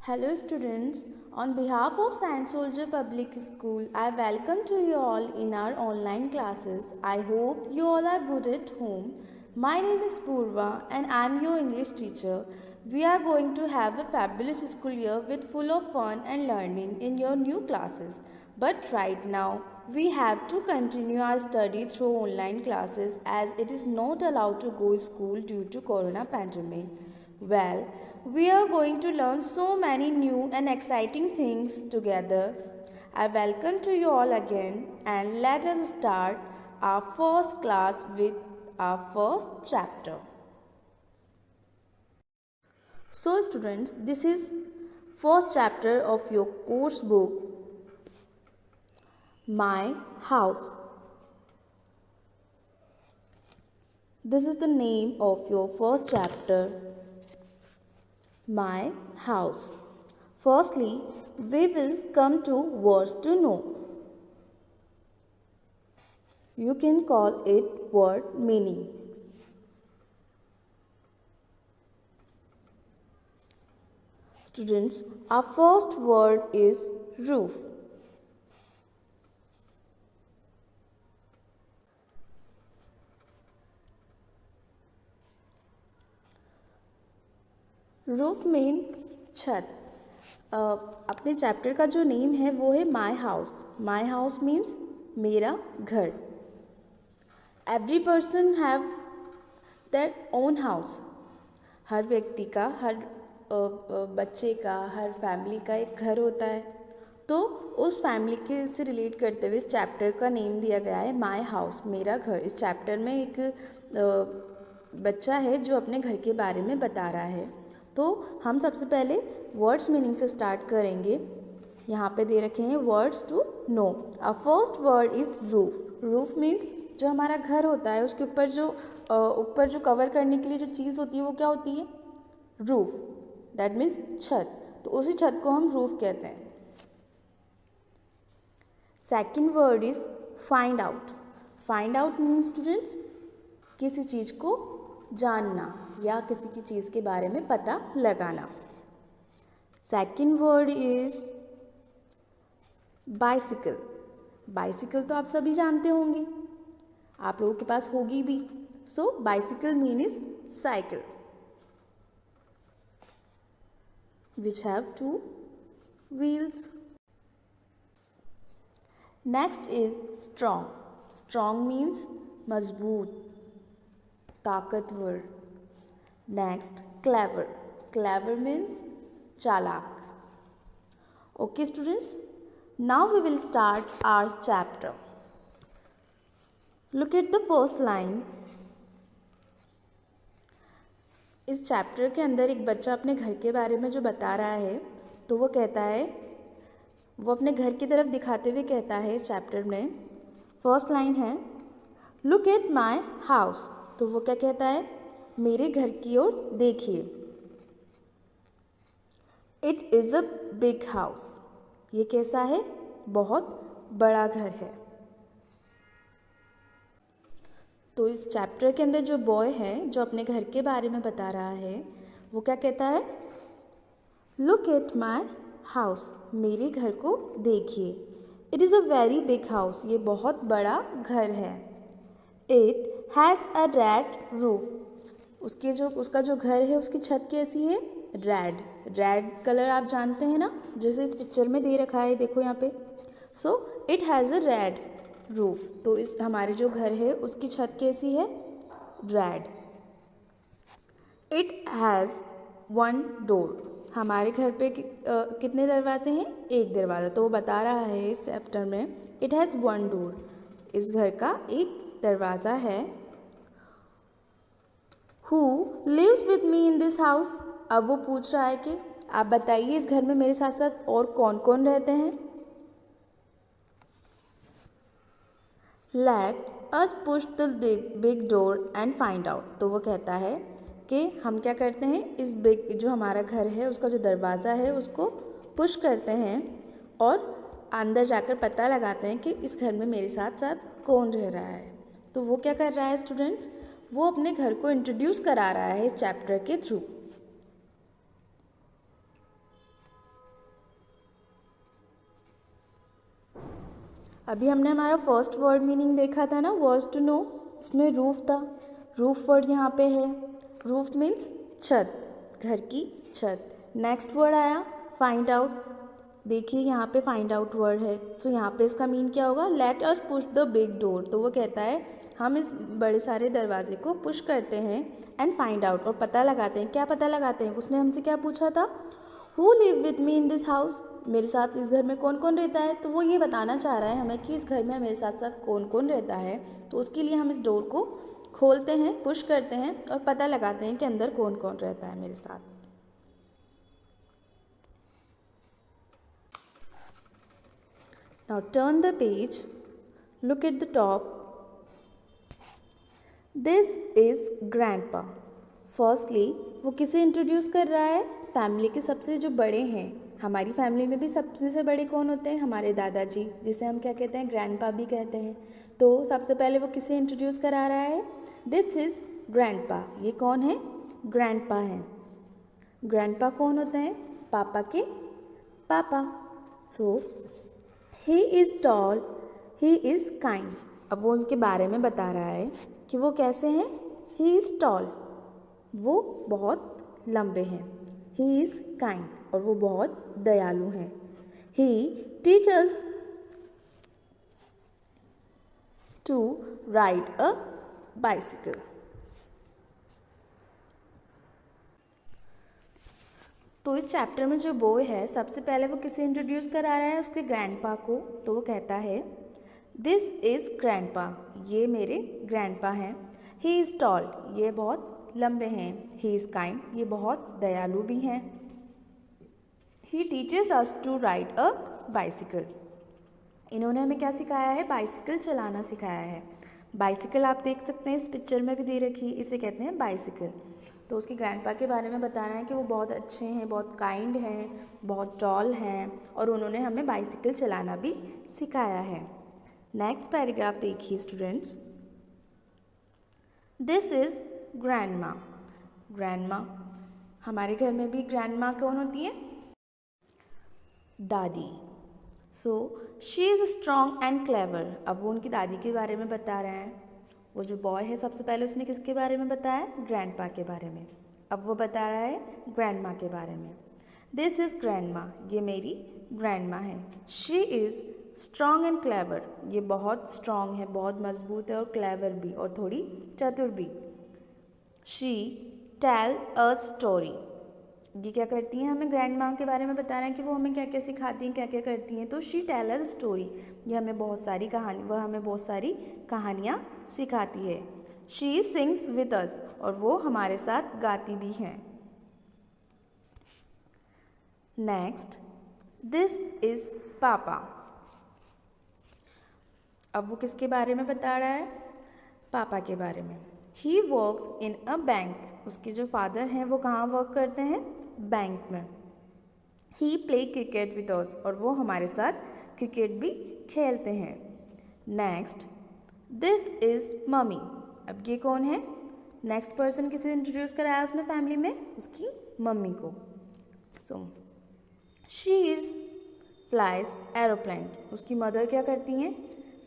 Hello students, on behalf of Science Soldier Public School, I welcome to you all in our online classes. I hope you all are good at home. My name is Purva and I am your English teacher. We are going to have a fabulous school year with full of fun and learning in your new classes. But right now, we have to continue our study through online classes as it is not allowed to go to school due to corona pandemic. Well, we are going to learn so many new and exciting things together. I welcome to you all again and let us start our first class with our first chapter. So students, this is first chapter of your course book, My House. This is the name of your first chapter, My House. Firstly, we will come to words to know. You can call it word meaning. Students, our first word is roof. Roof mean छत. अपने chapter का जो name है वो है my house. My house means मेरा घर. Every person have their own house. हर व्यक्ति का, हर बच्चे का, हर फैमिली का एक घर होता है. तो उस फैमिली के से रिलेट करते हुए इस चैप्टर का नेम दिया गया है माय हाउस, मेरा घर. इस चैप्टर में एक बच्चा है जो अपने घर के बारे में बता रहा है. तो हम सबसे पहले वर्ड्स मीनिंग से स्टार्ट करेंगे. यहाँ पे दे रखे हैं words to know. Our first word is roof. Roof means जो हमारा घर होता है उसके ऊपर जो कवर करने के लिए जो चीज़ होती है वो क्या होती है? रूफ. दैट मीन्स छत. तो उसी छत को हम रूफ कहते हैं. Second word is find out. Find out means students किसी चीज़ को जानना या किसी की चीज़ के बारे में पता लगाना. Second word is bicycle. Bicycle तो आप सभी जानते होंगे, आप लोगों के पास होगी भी. So bicycle mean is cycle which have two wheels. Next is strong. Strong means मजबूत, ताकतवर. Next, clever. Clever means चालाक. Okay students, now we will start our chapter. Look at the first line. इस chapter के अंदर एक बच्चा अपने घर के बारे में जो बता रहा है, तो वो कहता है, वो अपने घर की तरफ दिखाते हुए कहता है इस चैप्टर में. फर्स्ट लाइन है लुक एट माई हाउस. तो वो क्या कहता है? मेरे घर की ओर देखिए. It is a big house. ये कैसा है? बहुत बड़ा घर है. तो इस चैप्टर के अंदर जो बॉय है जो अपने घर के बारे में बता रहा है वो क्या कहता है? Look at my house. मेरे घर को देखिए. It is a very big house. ये बहुत बड़ा घर है. It has a red roof. उसका जो घर है उसकी छत कैसी है? रेड. रेड कलर आप जानते हैं ना, जैसे इस पिक्चर में दे रखा है, देखो यहाँ पे. So it has a red roof. तो इस हमारे जो घर है उसकी छत कैसी है? Red. It has one door. हमारे घर पे कितने दरवाजे हैं? एक दरवाज़ा. तो वो बता रहा है इस चैप्टर में इट हैज़ वन डोर. इस घर का एक दरवाज़ा है. Who lives with me in this house. अब वो पूछ रहा है कि आप बताइए इस घर में मेरे साथ साथ और कौन कौन रहते हैं. Let us push the big door and find out. तो वो कहता है कि हम क्या करते हैं, इस बिग जो हमारा घर है उसका जो दरवाज़ा है उसको पुश करते हैं और अंदर जाकर पता लगाते हैं कि इस घर में मेरे साथ साथ कौन रह रहा है. तो वो क्या कर रहा है स्टूडेंट्स? वो अपने घर को इंट्रोड्यूस करा रहा है इस चैप्टर के थ्रू. अभी हमने हमारा फर्स्ट वर्ड मीनिंग देखा था ना, वॉज टू नो, इसमें रूफ था, रूफ वर्ड यहाँ पे है। रूफ मीन्स छत, घर की छत। नेक्स्ट वर्ड आया फाइंड आउट। देखिए यहाँ पे फाइंड आउट वर्ड है, सो यहाँ पे इसका मीन क्या होगा, let us push the big door. तो वो कहता है हम इस बड़े सारे दरवाजे को पुश करते हैं एंड फाइंड आउट, और पता लगाते हैं। क्या पता लगाते हैं, उसने हमसे क्या पूछा था, who live with me in this house, मेरे साथ इस घर में कौन कौन रहता है। तो वो ये बताना चाह रहा है हमें कि इस घर में मेरे साथ साथ कौन कौन रहता है। तो उसके लिए हम इस डोर को खोलते हैं, पुश करते हैं और पता लगाते हैं कि अंदर कौन कौन रहता है मेरे साथ। Now turn the page, look at the top. This is grandpa. Firstly, वो किसे इंट्रोड्यूस कर रहा है, फैमिली के सबसे जो बड़े हैं। हमारी फैमिली में भी सबसे बड़े कौन होते हैं, हमारे दादाजी, जिसे हम क्या कहते हैं, ग्रैंडपा भी कहते हैं। तो सबसे पहले वो किसे इंट्रोड्यूस करा रहा है, दिस इज़ ग्रैंडपा। ये कौन है, ग्रैंडपा है। ग्रैंडपा कौन होते हैं, पापा के पापा। So he is tall, he is kind. अब वो उनके बारे में बता रहा है कि वो कैसे हैं। ही इज़ टॉल, वो बहुत लंबे हैं। ही इज़ काइंड, और वो बहुत दयालु हैं। He teachers to ride a bicycle. तो इस चैप्टर में जो बॉय है, सबसे पहले वो किसे इंट्रोड्यूस करा रहा है, उसके ग्रैंडपा को। तो वो कहता है दिस इज़ ग्रैंडपा, ये मेरे ग्रैंडपा हैं। ही इज़ टॉल, ये बहुत लंबे हैं। ही इज़ काइंड, ये बहुत दयालु भी हैं। He teaches us to ride a bicycle, इन्होंने हमें क्या सिखाया है, बाइसिकल चलाना सिखाया है। बाइसिकल आप देख सकते हैं इस पिक्चर में भी दे रखी है, इसे कहते हैं बाइसिकल। तो उसके ग्रैंडपा के बारे में बता रहे हैं कि वो बहुत अच्छे हैं, बहुत काइंड हैं, बहुत टॉल हैं, और उन्होंने हमें बाइसिकल चलाना भी सिखाया है। नेक्स्ट पैराग्राफ देखिए students. This is grandma. Grandma, हमारे घर में भी ग्रैंडमा कौन होती है, दादी। So she is strong and clever. अब वो उनकी दादी के बारे में बता रहे हैं। वो जो बॉय है सबसे पहले उसने किसके बारे में बताया, ग्रैंडपा के बारे में। अब वो बता रहा है ग्रैंडमा के बारे में। दिस इज़ ग्रैंडमा, ये मेरी ग्रैंडमा है। She is strong and clever, ये बहुत स्ट्रॉन्ग है, बहुत मजबूत है, और क्लेवर भी, और थोड़ी चतुर भी। शी टेल अ स्टोरी, ये क्या करती हैं, हमें ग्रैंड माँ के बारे में बता रहे हैं कि वो हमें क्या क्या सिखाती हैं, क्या क्या करती हैं। तो शी टेल अस स्टोरी, ये हमें बहुत सारी कहानी, वह हमें बहुत सारी कहानियाँ सिखाती है। शी सिंग्स विद अस, और वो हमारे साथ गाती भी हैं। नेक्स्ट, दिस इज़ पापा। अब वो किसके बारे में बता रहा है, पापा के बारे में। He works in a bank, उसके जो फादर हैं वो कहाँ वर्क करते हैं, बैंक में। ही प्ले क्रिकेट विद अस, और वो हमारे साथ क्रिकेट भी खेलते हैं। Next, this is mummy. अब ये कौन है, नेक्स्ट पर्सन किसे इंट्रोड्यूस कराया उसने फैमिली में, उसकी मम्मी को। So she is flies aeroplane, उसकी मदर क्या करती हैं,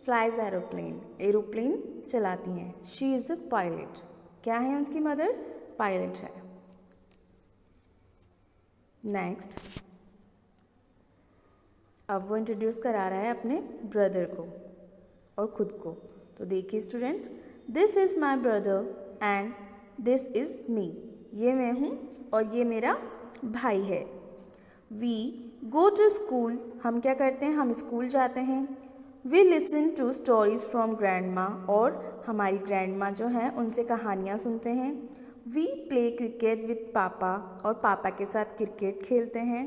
फ्लाइज एरोप्लेन, एरोप्लेन चलाती हैं। शी इज़ अ पायलट, क्या है उसकी मदर, पायलट है। नेक्स्ट, अब वो इंट्रोड्यूस करा रहा है अपने ब्रदर को और ख़ुद को। तो देखिए students, this is my brother and this is me, ये मैं हूँ और ये मेरा भाई है। वी गो टू स्कूल, हम क्या करते हैं, हम स्कूल जाते हैं। We listen to stories from grandma, और हमारी ग्रैंडमा जो हैं उनसे कहानियाँ सुनते हैं। वी प्ले क्रिकेट विद पापा, और पापा के साथ क्रिकेट खेलते हैं।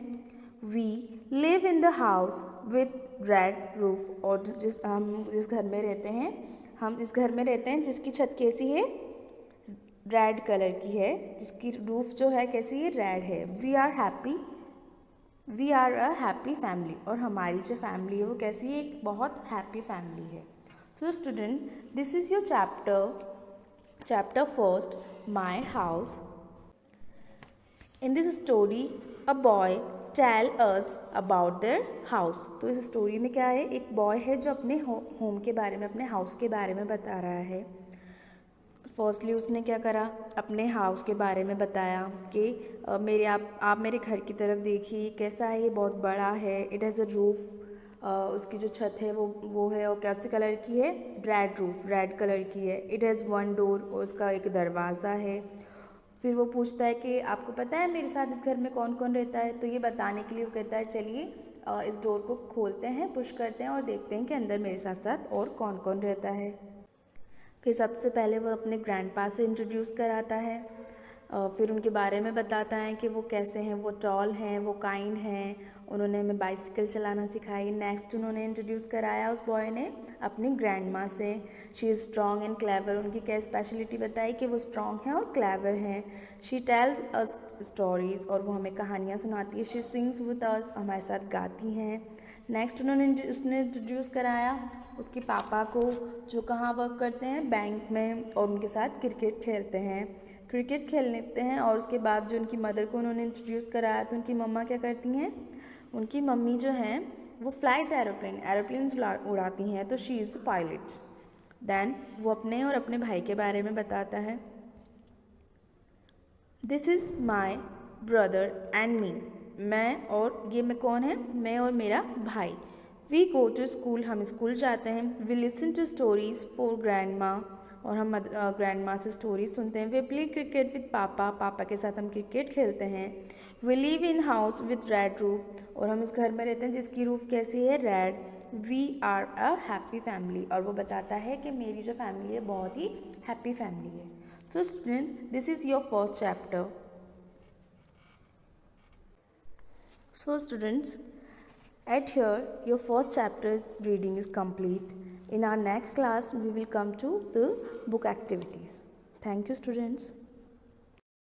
We live in the house with red roof, और हम जिस घर में रहते हैं, हम इस घर में रहते हैं जिसकी छत कैसी है, रेड कलर की है, जिसकी रूफ जो है कैसी है, रेड है। We are happy, we are a happy family, और हमारी जो फैमिली है वो कैसी है, एक बहुत हैप्पी फैमिली है। So student, this is your chapter first, my house. In this story, a boy tell us about their house. तो इस स्टोरी में क्या है, एक बॉय है जो अपने होम के बारे में, अपने हाउस के बारे में बता रहा है। फर्स्टली उसने क्या करा, अपने हाउस के बारे में बताया कि आप मेरे घर की तरफ देखिए, कैसा है, ये बहुत बड़ा है, इट हैज़ अ रूफ, उसकी जो छत है वो है, और कैसे कलर की है, रेड रूफ, रेड कलर की है। इट हैज़ वन डोर, और उसका एक दरवाज़ा है। फिर वो पूछता है कि आपको पता है मेरे साथ इस घर में कौन कौन रहता है। तो ये बताने के लिए वो कहता है चलिए इस डोर को खोलते हैं, पुश करते हैं और देखते हैं कि अंदर मेरे साथ साथ और कौन कौन रहता है। फिर सबसे पहले वो अपने ग्रैंडपा से इंट्रोड्यूस कराता है, फिर उनके बारे में बताता है कि वो कैसे हैं, वो टॉल हैं, वो काइंड हैं, उन्होंने हमें बाइसिकल चलाना सिखाई। नेक्स्ट उन्होंने इंट्रोड्यूस कराया उस बॉय ने अपनी ग्रैंडमा से। She is strong and clever, उनकी क्या स्पेशलिटी बताई कि वो स्ट्रॉन्ग हैं और क्लेवर हैं। शी टेल्स अस स्टोरीज़, और वो हमें कहानियाँ सुनाती है। शी सिंग्स विद अस, हमारे साथ गाती हैं। नेक्स्ट उसने इंट्रोड्यूस कराया उसके पापा को, जो कहाँ वर्क करते हैं, बैंक में, और उनके साथ क्रिकेट खेलते हैं। और उसके बाद जो उनकी मदर को उन्होंने इंट्रोड्यूस कराया, तो उनकी मम्मा क्या करती हैं, उनकी मम्मी जो हैं वो फ्लाइज एरोप्लेन्स उड़ाती हैं, तो शी इज़ पायलट। देन वो अपने और अपने भाई के बारे में बताता है। This is my brother and me, मैं कौन है, मैं और मेरा भाई। वी गो टू स्कूल, हम स्कूल जाते हैं। We listen to stories for grandma, और हम ग्रैंडमा से स्टोरीज सुनते हैं। वी प्ले क्रिकेट विद पापा के साथ हम क्रिकेट खेलते हैं। We live in house with red roof, और हम इस घर में रहते हैं जिसकी रूफ कैसी है, red. We are a happy family, और वो बताता है कि मेरी जो फैमिली है बहुत ही हैप्पी फैमिली है। So student, this is your first chapter. So students, at here your first chapter reading is complete. In our next class we will come to the book activities. Thank you students.